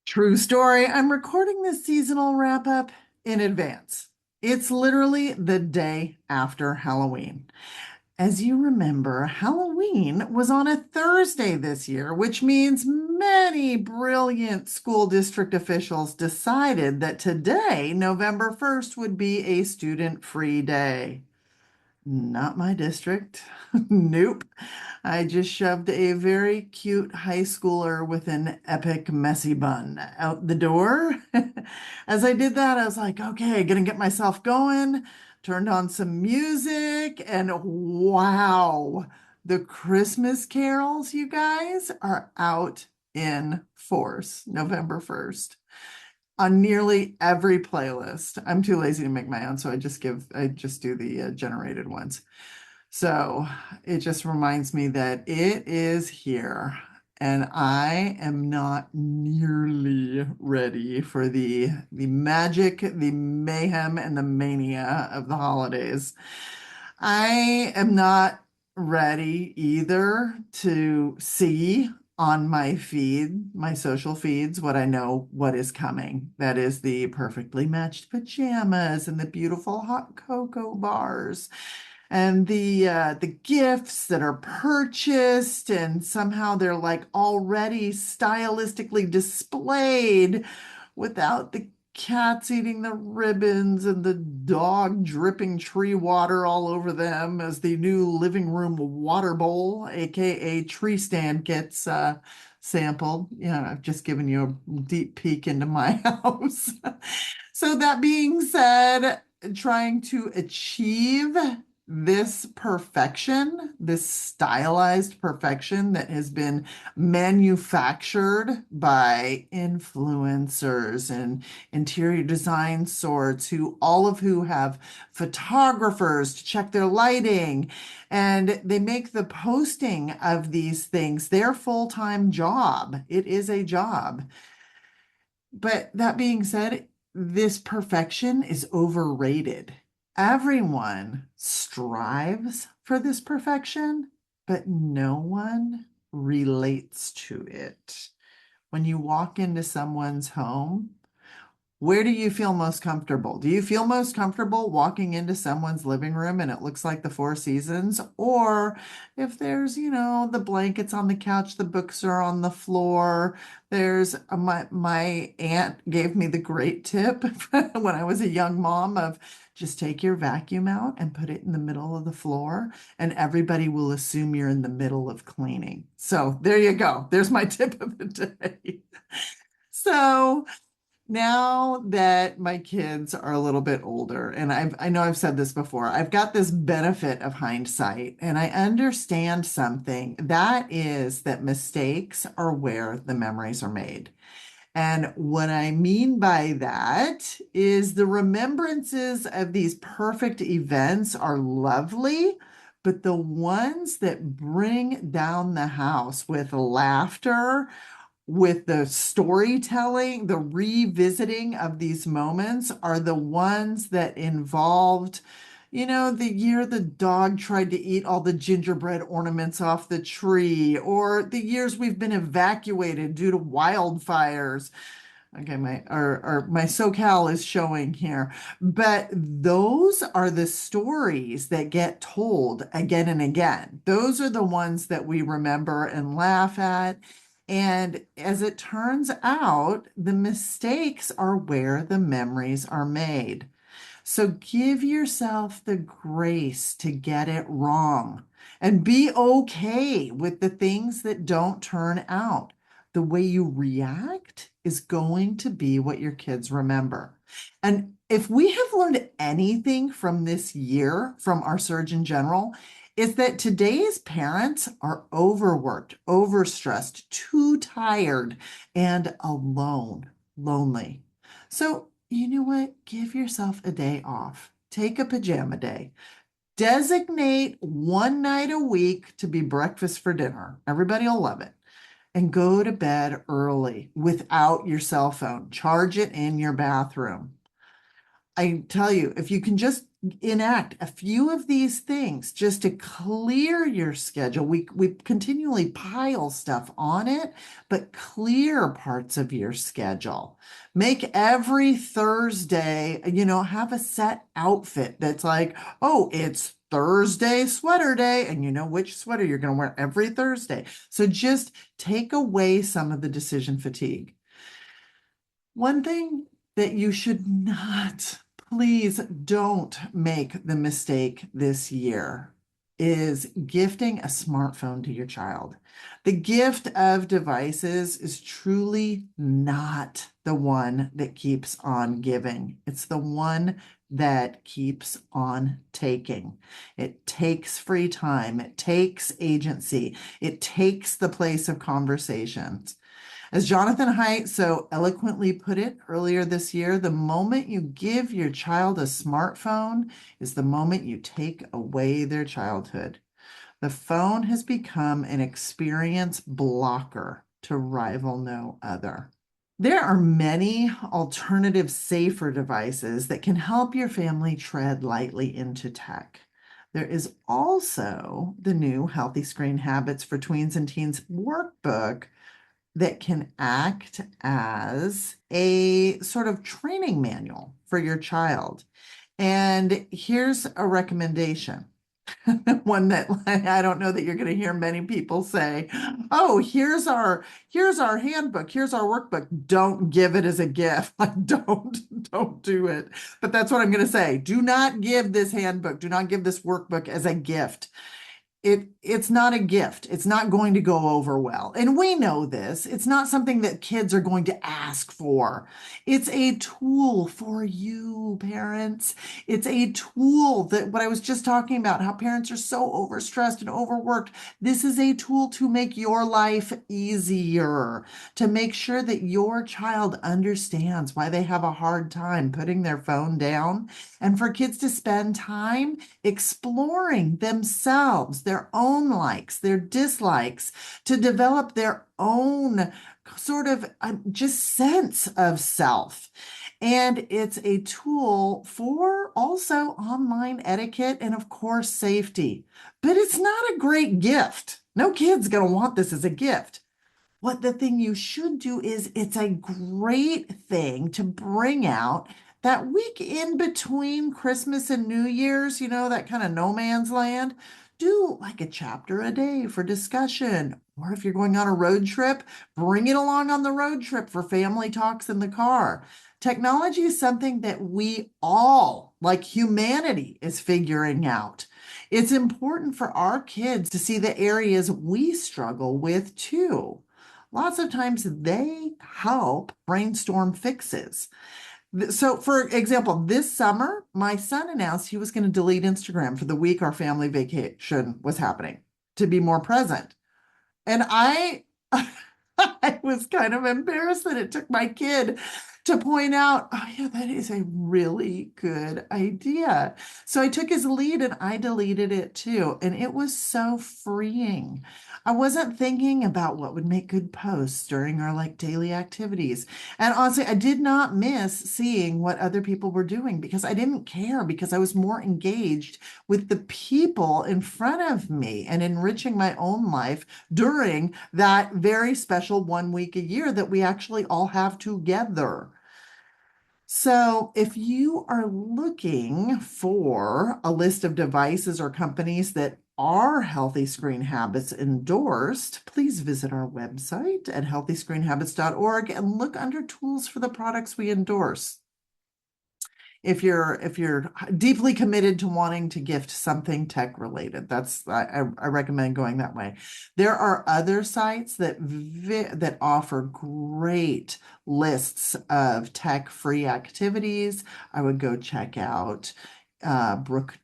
True story. I'm recording this seasonal wrap up in advance. It's literally the day after Halloween. As you remember, Halloween was on a Thursday this year, which means many brilliant school district officials decided that today, November 1st, would be a student-free day. Not my district. Nope. I just shoved a very cute high schooler with an epic messy bun out the door. As I did that, I was like, okay, gonna get myself going. Turned on some music, and wow, the Christmas carols, you guys, are out in force November 1st on nearly every playlist. I'm too lazy to make my own, so I just do the generated ones. So it just reminds me that it is here, and I am not nearly ready for the magic, the mayhem, and the mania of the holidays. I am not ready either to see on my feed, my social feeds, what I know what is coming. That is the perfectly matched pajamas and the beautiful hot cocoa bars and the gifts that are purchased and somehow they're like already stylistically displayed without the cats eating the ribbons and the dog dripping tree water all over them as the new living room water bowl, aka tree stand, gets sampled. Yeah, I've just given you a deep peek into my house. So that being said, trying to achieve this perfection, this stylized perfection that has been manufactured by influencers and interior design sorts who all of who have photographers to check their lighting, and they make the posting of these things their full-time job. It is a job. But that being said, this perfection is overrated. Everyone strives for this perfection, but no one relates to it. When you walk into someone's home, where do you feel most comfortable? Do you feel most comfortable walking into someone's living room and it looks like the Four Seasons? Or if there's, the blankets on the couch, the books are on the floor. My aunt gave me the great tip when I was a young mom of just take your vacuum out and put it in the middle of the floor, and everybody will assume you're in the middle of cleaning. So there you go. There's my tip of the day. So now that my kids are a little bit older, and I know I've said this before, I've got this benefit of hindsight, and I understand something. That is that mistakes are where the memories are made. And what I mean by that is the remembrances of these perfect events are lovely, but the ones that bring down the house with laughter, with the storytelling, the revisiting of these moments are the ones that involved, the year the dog tried to eat all the gingerbread ornaments off the tree, or the years we've been evacuated due to wildfires. Okay, my SoCal is showing here, but those are the stories that get told again and again. Those are the ones that we remember and laugh at. And as it turns out, the mistakes are where the memories are made. So give yourself the grace to get it wrong and be okay with the things that don't turn out. The way you react is going to be what your kids remember. And if we have learned anything from this year from our Surgeon General, is that today's parents are overworked, overstressed, too tired, and alone, lonely. So, you know what? Give yourself a day off. Take a pajama day. Designate one night a week to be breakfast for dinner. Everybody will love it. And go to bed early without your cell phone. Charge it in your bathroom. I tell you, if you can just enact a few of these things just to clear your schedule, we continually pile stuff on it, but clear parts of your schedule. Make every Thursday, have a set outfit that's like, oh, it's Thursday sweater day, and you know which sweater you're going to wear every Thursday. So just take away some of the decision fatigue. One thing that you should not, please don't make the mistake this year is gifting a smartphone to your child. The gift of devices is truly not the one that keeps on giving. It's the one that keeps on taking. It takes free time. It takes agency. It takes the place of conversations. As Jonathan Haidt so eloquently put it earlier this year, the moment you give your child a smartphone is the moment you take away their childhood. The phone has become an experience blocker to rival no other. There are many alternative, safer devices that can help your family tread lightly into tech. There is also the new Healthy Screen Habits for Tweens and Teens workbook that can act as a sort of training manual for your child. And here's a recommendation. One that I don't know that you're going to hear many people say, oh, here's our handbook, here's our workbook. Don't give it as a gift. Like, don't do it. But that's what I'm going to say. Do not give this handbook, do not give this workbook as a gift. It's not a gift. It's not going to go over well. And we know this. It's not something that kids are going to ask for. It's a tool for you, parents. It's a tool that what I was just talking about, how parents are so overstressed and overworked. This is a tool to make your life easier, to make sure that your child understands why they have a hard time putting their phone down, and for kids to spend time exploring themselves, their own likes, their dislikes, to develop their own sort of just sense of self. And it's a tool for also online etiquette and, of course, safety. But it's not a great gift. No kid's going to want this as a gift. What the thing you should do is it's a great thing to bring out that week in between Christmas and New Year's, that kind of no man's land. Do like a chapter a day for discussion. Or if you're going on a road trip, bring it along on the road trip for family talks in the car. Technology is something that we all, like humanity, is figuring out. It's important for our kids to see the areas we struggle with too. Lots of times they help brainstorm fixes. So, for example, this summer, my son announced he was going to delete Instagram for the week our family vacation was happening to be more present. And I was kind of embarrassed that it took my kid to point out, oh, yeah, that is a really good idea. So I took his lead and I deleted it too. And it was so freeing. I wasn't thinking about what would make good posts during our daily activities. And honestly, I did not miss seeing what other people were doing because I didn't care, because I was more engaged with the people in front of me and enriching my own life during that very special 1 week a year that we actually all have together. So if you are looking for a list of devices or companies that are Healthy Screen Habits endorsed, please visit our website at healthyscreenhabits.org and look under tools for the products we endorse. If you're deeply committed to wanting to gift something tech related, I recommend going that way. There are other sites that offer great lists of tech-free activities. I would go check out Brooke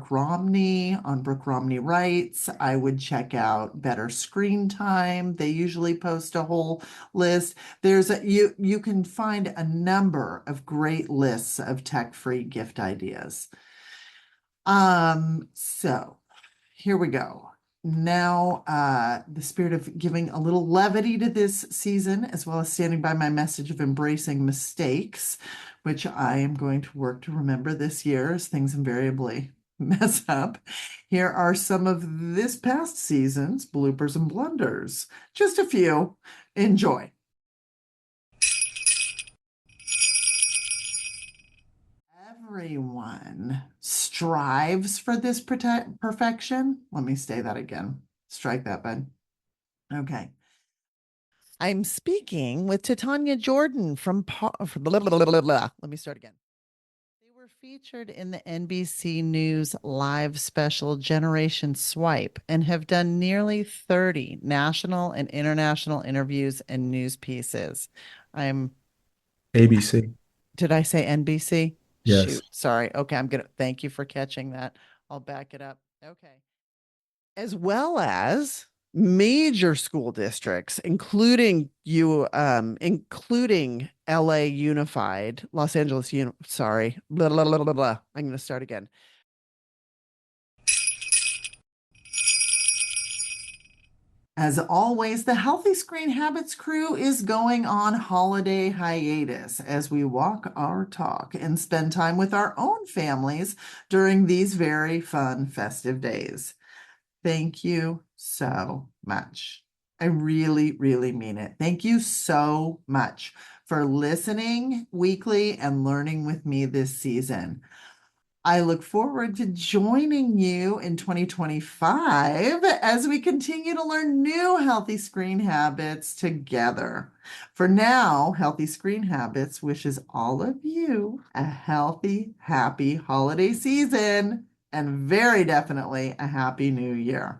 Romney on Brooke Romney Writes. I would check out Better Screen Time. They usually post a whole list. You can find a number of great lists of tech-free gift ideas. So here we go. Now, the spirit of giving a little levity to this season, as well as standing by my message of embracing mistakes, which I am going to work to remember this year as things invariably mess up. Here are some of this past season's bloopers and blunders. Just a few. Enjoy. Everyone strives for this perfection. Let me say that again. Strike that, bud. Okay. I'm speaking with Titania Jordan let me start again. They were featured in the NBC News live special Generation Swipe and have done nearly 30 national and international interviews and news pieces. I'm ABC. Did I say NBC? Yes. Shoot, sorry. Okay, I'm gonna thank you for catching that. I'll back it up. Okay. As well as major school districts, including LA Unified, Los Angeles sorry, blah, blah, blah, blah, blah. I'm gonna start again. As always, the Healthy Screen Habits crew is going on holiday hiatus as we walk our talk and spend time with our own families during these very fun festive days. Thank you so much. I really, really mean it. Thank you so much for listening weekly and learning with me this season. I look forward to joining you in 2025 as we continue to learn new healthy screen habits together. For now, Healthy Screen Habits wishes all of you a healthy, happy holiday season and very definitely a happy new year.